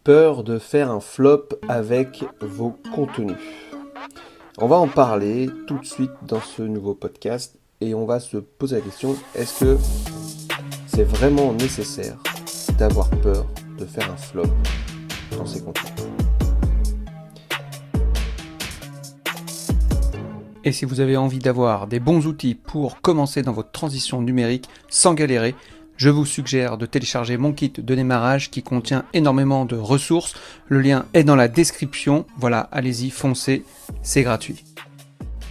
peur de faire un flop avec vos contenus? On va en parler tout de suite dans ce nouveau podcast et on va se poser la question, est-ce que c'est vraiment nécessaire d'avoir peur de faire un flop dans ses contenus? Et si vous avez envie d'avoir des bons outils pour commencer dans votre transition numérique sans galérer, je vous suggère de télécharger mon kit de démarrage qui contient énormément de ressources. Le lien est dans la description. Voilà, allez-y, foncez, c'est gratuit.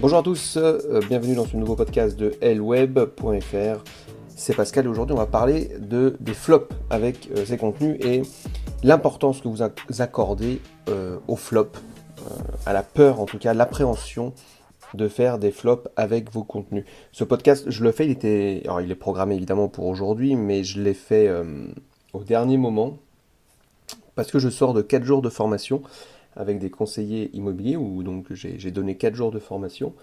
Bonjour à tous, bienvenue dans ce nouveau podcast de lweb.fr. C'est Pascal et aujourd'hui on va parler des flops avec ces contenus et l'importance que vous accordez aux flops, à la peur en tout cas, l'appréhension de faire des flops avec vos contenus. Ce podcast, je le fais, il est programmé évidemment pour aujourd'hui, mais je l'ai fait au dernier moment parce que je sors de 4 jours de formation avec des conseillers immobiliers où donc j'ai donné 4 jours de formation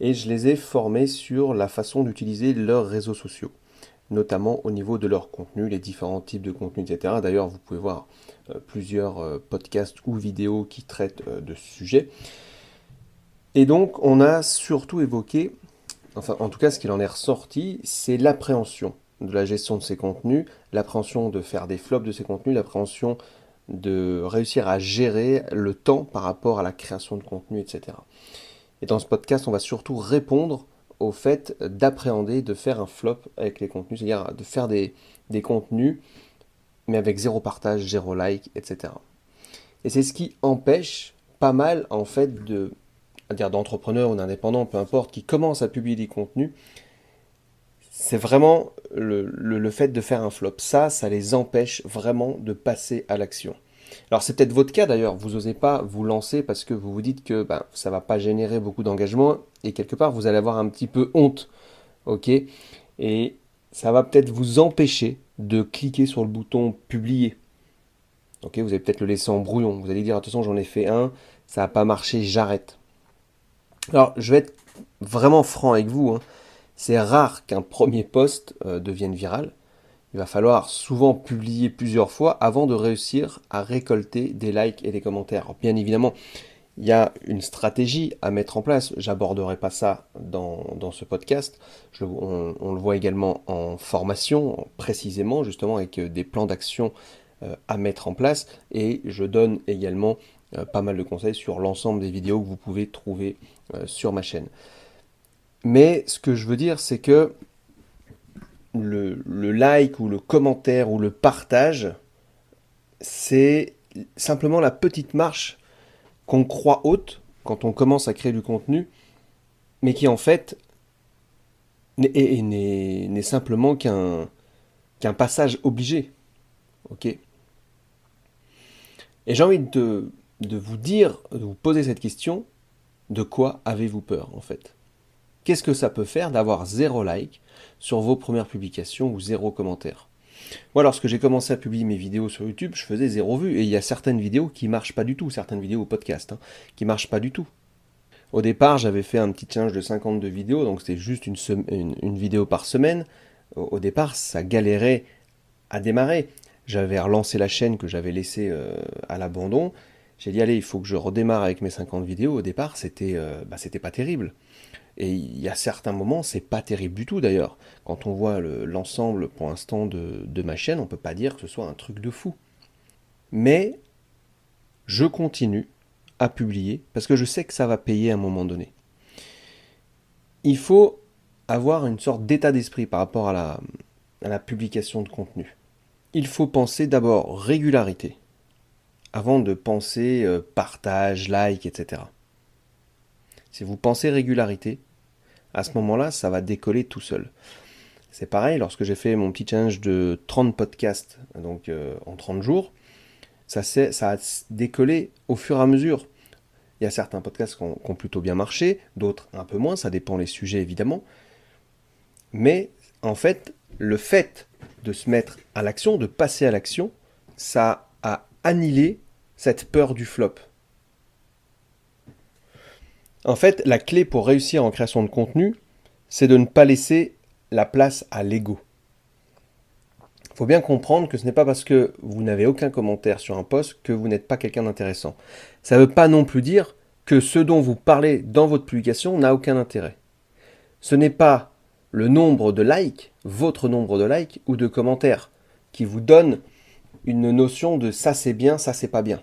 et je les ai formés sur la façon d'utiliser leurs réseaux sociaux, notamment au niveau de leur contenu, les différents types de contenus, etc. D'ailleurs, vous pouvez voir plusieurs podcasts ou vidéos qui traitent de ce sujet. Et donc, on a surtout évoqué, enfin, en tout cas, ce qu'il en est ressorti, c'est l'appréhension de la gestion de ces contenus, l'appréhension de faire des flops de ces contenus, l'appréhension de réussir à gérer le temps par rapport à la création de contenu, etc. Et dans ce podcast, on va surtout répondre au fait d'appréhender, de faire un flop avec les contenus, c'est-à-dire de faire des contenus, mais avec zéro partage, zéro like, etc. Et c'est ce qui empêche pas mal, en fait, d'entrepreneurs ou d'indépendants, peu importe, qui commencent à publier des contenus, c'est vraiment le fait de faire un flop. Ça les empêche vraiment de passer à l'action. Alors c'est peut-être votre cas d'ailleurs, vous n'osez pas vous lancer parce que vous vous dites que ça ne va pas générer beaucoup d'engagement et quelque part vous allez avoir un petit peu honte, ok? Et ça va peut-être vous empêcher de cliquer sur le bouton publier. Ok, vous allez peut-être le laisser en brouillon, vous allez dire attention j'en ai fait un, ça n'a pas marché, j'arrête. Alors, je vais être vraiment franc avec vous, hein. C'est rare qu'un premier post devienne viral. Il va falloir souvent publier plusieurs fois avant de réussir à récolter des likes et des commentaires. Alors, bien évidemment, il y a une stratégie à mettre en place. J'aborderai pas ça dans ce podcast. On le voit également en formation, précisément, justement, avec des plans d'action à mettre en place. Et je donne également pas mal de conseils sur l'ensemble des vidéos que vous pouvez trouver sur ma chaîne. Mais ce que je veux dire, c'est que le like ou le commentaire ou le partage, c'est simplement la petite marche qu'on croit haute quand on commence à créer du contenu, mais qui en fait n'est simplement qu'un passage obligé. Ok. Et j'ai envie de vous dire, de vous poser cette question, de quoi avez-vous peur en fait? Qu'est-ce que ça peut faire d'avoir zéro like sur vos premières publications ou zéro commentaire? Moi, lorsque j'ai commencé à publier mes vidéos sur YouTube, je faisais zéro vue. Et il y a certaines vidéos qui marchent pas du tout, certaines vidéos au podcast, qui marchent pas du tout. Au départ, j'avais fait un petit challenge de 52 vidéos, donc c'était juste une vidéo par semaine. Au départ, ça galérait à démarrer. J'avais relancé la chaîne que j'avais laissée à l'abandon. J'ai dit, allez, il faut que je redémarre avec mes 50 vidéos. Au départ, c'était pas terrible. Et il y a certains moments, c'est pas terrible du tout d'ailleurs. Quand on voit l'ensemble pour l'instant de ma chaîne, on peut pas dire que ce soit un truc de fou. Mais je continue à publier parce que je sais que ça va payer à un moment donné. Il faut avoir une sorte d'état d'esprit par rapport à la publication de contenu. Il faut penser d'abord régularité avant de penser partage, like, etc. Si vous pensez régularité, à ce moment-là, ça va décoller tout seul. C'est pareil, lorsque j'ai fait mon petit challenge de 30 podcasts, donc en 30 jours, ça a décollé au fur et à mesure. Il y a certains podcasts qui ont plutôt bien marché, d'autres un peu moins, ça dépend des sujets évidemment. Mais en fait, le fait de se mettre à l'action, de passer à l'action, ça a annihilé cette peur du flop. En fait, la clé pour réussir en création de contenu, c'est de ne pas laisser la place à l'ego. Il faut bien comprendre que ce n'est pas parce que vous n'avez aucun commentaire sur un post que vous n'êtes pas quelqu'un d'intéressant. Ça ne veut pas non plus dire que ce dont vous parlez dans votre publication n'a aucun intérêt. Ce n'est pas le nombre de likes, votre nombre de likes ou de commentaires, qui vous donne une notion de ça c'est bien, ça c'est pas bien.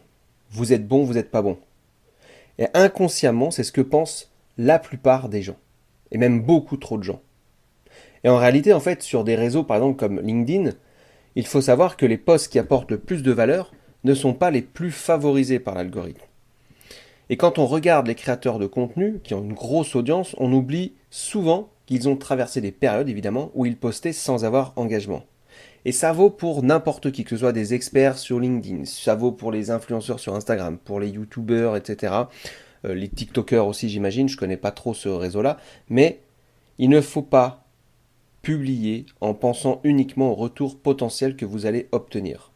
Vous êtes bon, vous n'êtes pas bon. Et inconsciemment, c'est ce que pensent la plupart des gens. Et même beaucoup trop de gens. Et en réalité, en fait, sur des réseaux par exemple comme LinkedIn, il faut savoir que les posts qui apportent le plus de valeur ne sont pas les plus favorisés par l'algorithme. Et quand on regarde les créateurs de contenu qui ont une grosse audience, on oublie souvent qu'ils ont traversé des périodes, évidemment, où ils postaient sans avoir engagement. Et ça vaut pour n'importe qui, que ce soit des experts sur LinkedIn, ça vaut pour les influenceurs sur Instagram, pour les youtubeurs, etc. Les tiktokers aussi, j'imagine, je ne connais pas trop ce réseau-là, mais il ne faut pas publier en pensant uniquement au retour potentiel que vous allez obtenir.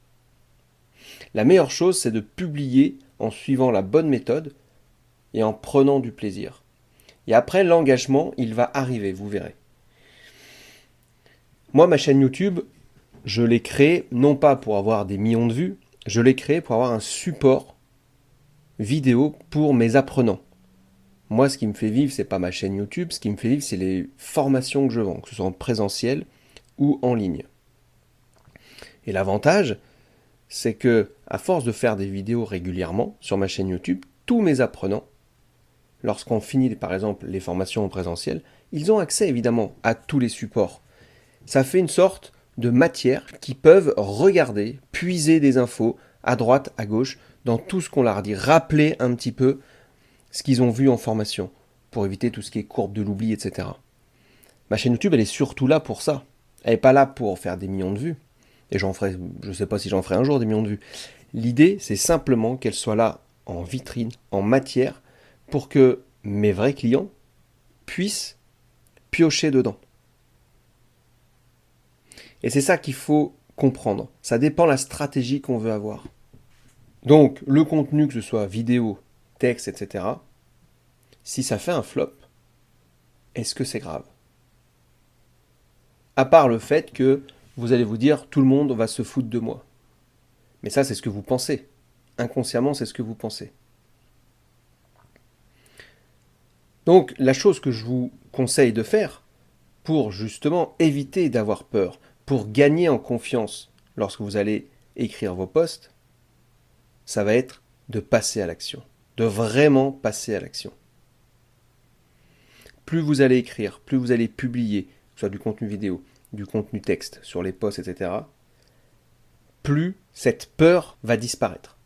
La meilleure chose, c'est de publier en suivant la bonne méthode et en prenant du plaisir. Et après, l'engagement, il va arriver, vous verrez. Moi, ma chaîne YouTube, je l'ai créée non pas pour avoir des millions de vues, je l'ai créée pour avoir un support vidéo pour mes apprenants. Moi, ce qui me fait vivre, c'est pas ma chaîne YouTube, ce qui me fait vivre, c'est les formations que je vends, que ce soit en présentiel ou en ligne. Et l'avantage, c'est que, à force de faire des vidéos régulièrement sur ma chaîne YouTube, tous mes apprenants, lorsqu'on finit par exemple les formations en présentiel, ils ont accès évidemment à tous les supports. Ça fait une sorte de matière qu'ils peuvent regarder, puiser des infos à droite, à gauche, dans tout ce qu'on leur dit, rappeler un petit peu ce qu'ils ont vu en formation, pour éviter tout ce qui est courbe de l'oubli, etc. Ma chaîne YouTube, elle est surtout là pour ça. Elle n'est pas là pour faire des millions de vues. Et je ne sais pas si j'en ferai un jour des millions de vues. L'idée, c'est simplement qu'elle soit là en vitrine, en matière, pour que mes vrais clients puissent piocher dedans. Et c'est ça qu'il faut comprendre. Ça dépend de la stratégie qu'on veut avoir. Donc, le contenu, que ce soit vidéo, texte, etc., si ça fait un flop, est-ce que c'est grave? À part le fait que vous allez vous dire tout le monde va se foutre de moi. Mais ça, c'est ce que vous pensez. Inconsciemment, c'est ce que vous pensez. Donc, la chose que je vous conseille de faire pour justement éviter d'avoir peur, pour gagner en confiance lorsque vous allez écrire vos posts, ça va être de passer à l'action, de vraiment passer à l'action. Plus vous allez écrire, plus vous allez publier, que ce soit du contenu vidéo, du contenu texte sur les posts, etc., plus cette peur va disparaître.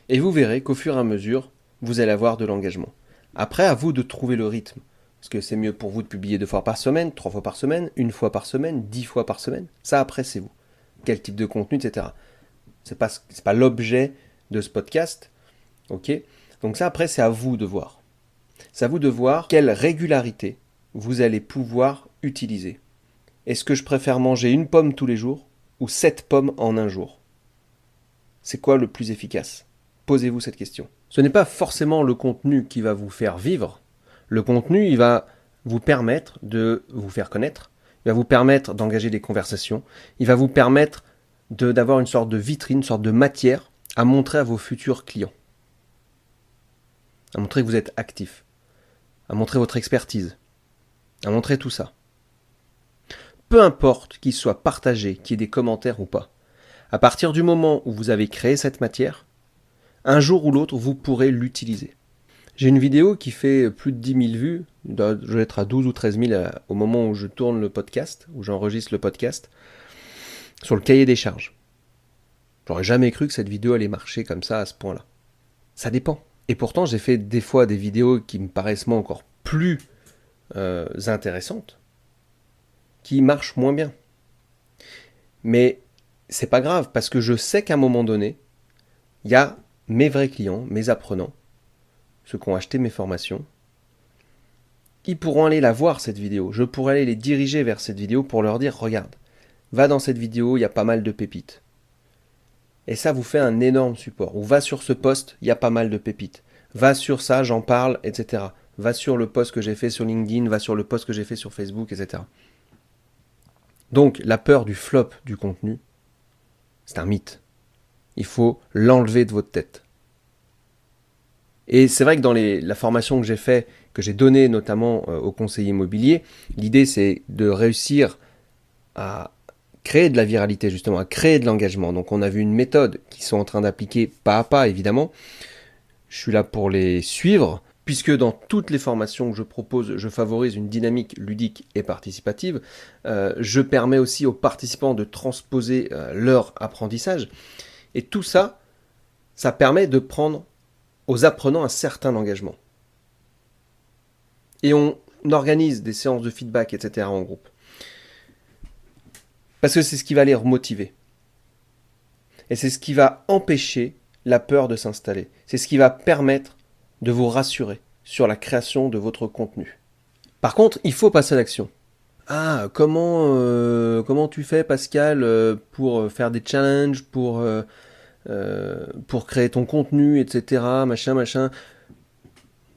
Et vous verrez qu'au fur et à mesure, vous allez avoir de l'engagement. Après, à vous de trouver le rythme. Est-ce que c'est mieux pour vous de publier 2 fois par semaine, 3 fois par semaine, 1 fois par semaine, 10 fois par semaine? Ça, après, c'est vous. Quel type de contenu, etc. C'est pas l'objet de ce podcast. Ok? Donc ça, après, c'est à vous de voir. C'est à vous de voir quelle régularité vous allez pouvoir utiliser. Est-ce que je préfère manger 1 pomme tous les jours ou 7 pommes en un jour? C'est quoi le plus efficace? Posez-vous cette question. Ce n'est pas forcément le contenu qui va vous faire vivre. Le contenu, il va vous permettre de vous faire connaître. Il va vous permettre d'engager des conversations. Il va vous permettre d'avoir une sorte de vitrine, une sorte de matière à montrer à vos futurs clients. À montrer que vous êtes actif. À montrer votre expertise. À montrer tout ça. Peu importe qu'il soit partagé, qu'il y ait des commentaires ou pas. À partir du moment où vous avez créé cette matière, un jour ou l'autre, vous pourrez l'utiliser. J'ai une vidéo qui fait plus de 10 000 vues, je vais être à 12 ou 13 000 au moment où je tourne le podcast, où j'enregistre le podcast, sur le cahier des charges. J'aurais jamais cru que cette vidéo allait marcher comme ça à ce point-là. Ça dépend. Et pourtant, j'ai fait des fois des vidéos qui me paraissent moi encore plus intéressantes, qui marchent moins bien. Mais c'est pas grave, parce que je sais qu'à un moment donné, il y a mes vrais clients, mes apprenants, ceux qui ont acheté mes formations, ils pourront aller la voir cette vidéo. Je pourrais aller les diriger vers cette vidéo pour leur dire, regarde, va dans cette vidéo, il y a pas mal de pépites. Et ça vous fait un énorme support. Ou va sur ce post, il y a pas mal de pépites. Va sur ça, j'en parle, etc. Va sur le post que j'ai fait sur LinkedIn, va sur le post que j'ai fait sur Facebook, etc. Donc, la peur du flop du contenu, C'est un mythe. Il faut l'enlever de votre tête. Et c'est vrai que dans la formation que j'ai fait, que j'ai donnée notamment aux conseillers immobiliers, l'idée c'est de réussir à créer de la viralité justement, à créer de l'engagement. Donc on a vu une méthode qu'ils sont en train d'appliquer pas à pas évidemment. Je suis là pour les suivre, puisque dans toutes les formations que je propose, je favorise une dynamique ludique et participative. Je permets aussi aux participants de transposer leur apprentissage. Et tout ça, ça permet de prendre aux apprenants un certain engagement. Et on organise des séances de feedback, etc. en groupe. Parce que c'est ce qui va les remotiver. Et c'est ce qui va empêcher la peur de s'installer. C'est ce qui va permettre de vous rassurer sur la création de votre contenu. Par contre, il faut passer à l'action. Ah, comment tu fais, Pascal, pour faire des challenges, pour créer ton contenu, etc., machin.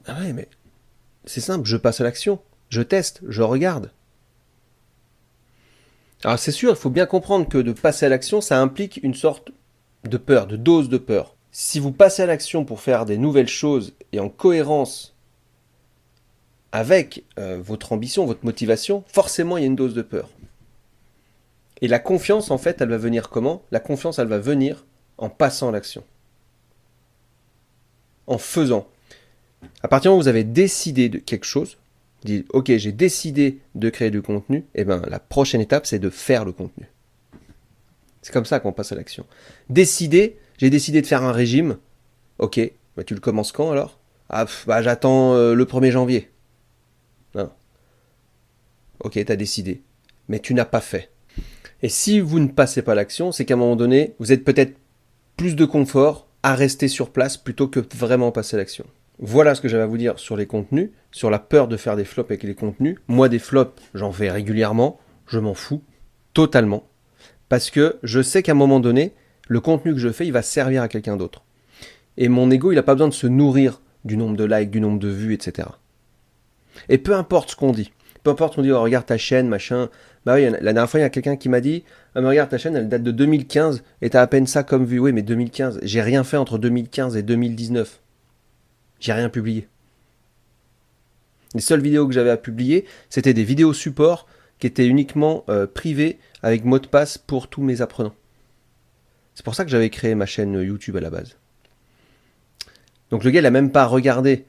Ah ouais, mais c'est simple, je passe à l'action. Je teste, je regarde. Alors c'est sûr, il faut bien comprendre que de passer à l'action, ça implique une sorte de peur, de dose de peur. Si vous passez à l'action pour faire des nouvelles choses et en cohérence avec votre ambition, votre motivation, forcément il y a une dose de peur. Et la confiance, en fait, elle va venir comment ? La confiance, elle va venir en passant à l'action. En faisant. À partir du moment où vous avez décidé de quelque chose, dites, ok, j'ai décidé de créer du contenu, et bien la prochaine étape, c'est de faire le contenu. C'est comme ça qu'on passe à l'action. J'ai décidé de faire un régime, ok, bah tu le commences quand alors ? J'attends le 1er janvier. Non. Ok, t'as décidé, mais tu n'as pas fait. Et si vous ne passez pas à l'action, c'est qu'à un moment donné, vous êtes peut-être plus de confort à rester sur place plutôt que vraiment passer à l'action. Voilà ce que j'avais à vous dire sur les contenus, sur la peur de faire des flops avec les contenus. Moi, des flops, j'en fais régulièrement, je m'en fous totalement, parce que je sais qu'à un moment donné, le contenu que je fais, il va servir à quelqu'un d'autre. Et mon ego, il n'a pas besoin de se nourrir du nombre de likes, du nombre de vues, etc. Et peu importe ce qu'on dit, oh, regarde ta chaîne, machin. Bah oui, la dernière fois, il y a quelqu'un qui m'a dit, mais regarde ta chaîne, elle date de 2015 et t'as à peine ça comme vue. Oui, mais 2015, j'ai rien fait entre 2015 et 2019. J'ai rien publié. Les seules vidéos que j'avais à publier, c'était des vidéos support qui étaient uniquement privées avec mot de passe pour tous mes apprenants. C'est pour ça que j'avais créé ma chaîne YouTube à la base. Donc le gars, il n'a même pas regardé.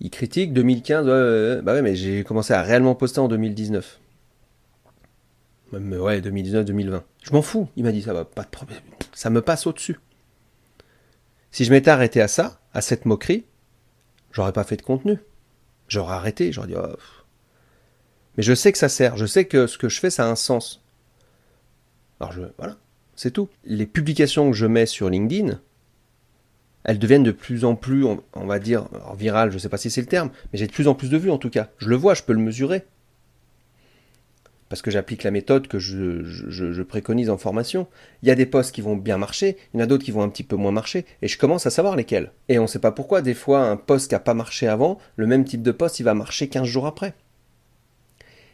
Il critique 2015, bah ouais, mais j'ai commencé à réellement poster en 2019. Même, ouais, 2019-2020. Je m'en fous, il m'a dit, ça va, pas de problème. Ça me passe au-dessus. Si je m'étais arrêté à ça, à cette moquerie, j'aurais pas fait de contenu. J'aurais arrêté, j'aurais dit, oh. Mais je sais que ça sert, je sais que ce que je fais, ça a un sens. Alors voilà, c'est tout. Les publications que je mets sur LinkedIn, elles deviennent de plus en plus, on va dire, virales, je ne sais pas si c'est le terme, mais j'ai de plus en plus de vues en tout cas. Je le vois, je peux le mesurer. Parce que j'applique la méthode que je préconise en formation. Il y a des posts qui vont bien marcher, il y en a d'autres qui vont un petit peu moins marcher, et je commence à savoir lesquels. Et on ne sait pas pourquoi, des fois, un post qui n'a pas marché avant, le même type de post, il va marcher 15 jours après.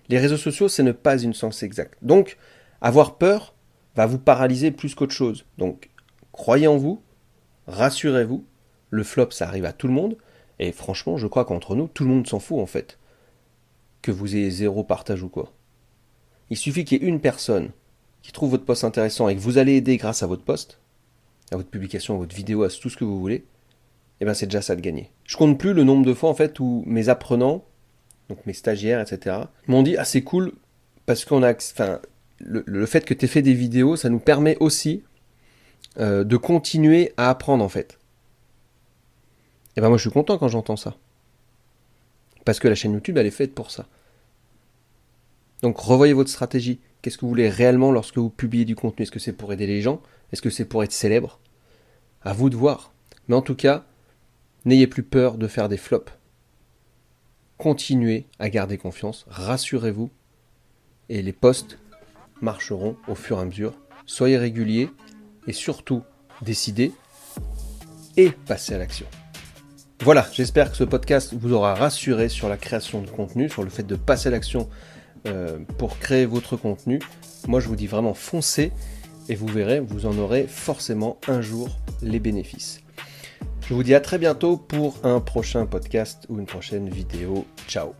Les réseaux sociaux, c'est ne pas une science exacte. Donc, avoir peur va vous paralyser plus qu'autre chose. Donc, croyez en vous, rassurez-vous, le flop, ça arrive à tout le monde, et franchement, je crois qu'entre nous, tout le monde s'en fout en fait. Que vous ayez 0 partage ou quoi. Il suffit qu'il y ait une personne qui trouve votre post intéressant et que vous allez aider grâce à votre post, à votre publication, à votre vidéo, à tout ce que vous voulez, et bien c'est déjà ça de gagner. Je compte plus le nombre de fois en fait où mes apprenants, donc mes stagiaires, etc., m'ont dit « Ah c'est cool, parce qu'on a... » Enfin, le fait que tu aies fait des vidéos, ça nous permet aussi de continuer à apprendre en fait. Et ben moi je suis content quand j'entends ça. Parce que la chaîne YouTube elle est faite pour ça. Donc revoyez votre stratégie. Qu'est-ce que vous voulez réellement lorsque vous publiez du contenu ? Est-ce que c'est pour aider les gens ? Est-ce que c'est pour être célèbre ? À vous de voir. Mais en tout cas, n'ayez plus peur de faire des flops. Continuez à garder confiance, rassurez-vous, et les posts marcheront au fur et à mesure. Soyez réguliers et surtout décidez et passez à l'action. Voilà, j'espère que ce podcast vous aura rassuré sur la création de contenu, sur le fait de passer à l'action pour créer votre contenu. Moi je vous dis vraiment foncez et vous verrez, vous en aurez forcément un jour les bénéfices. Je vous dis à très bientôt pour un prochain podcast ou une prochaine vidéo. Ciao.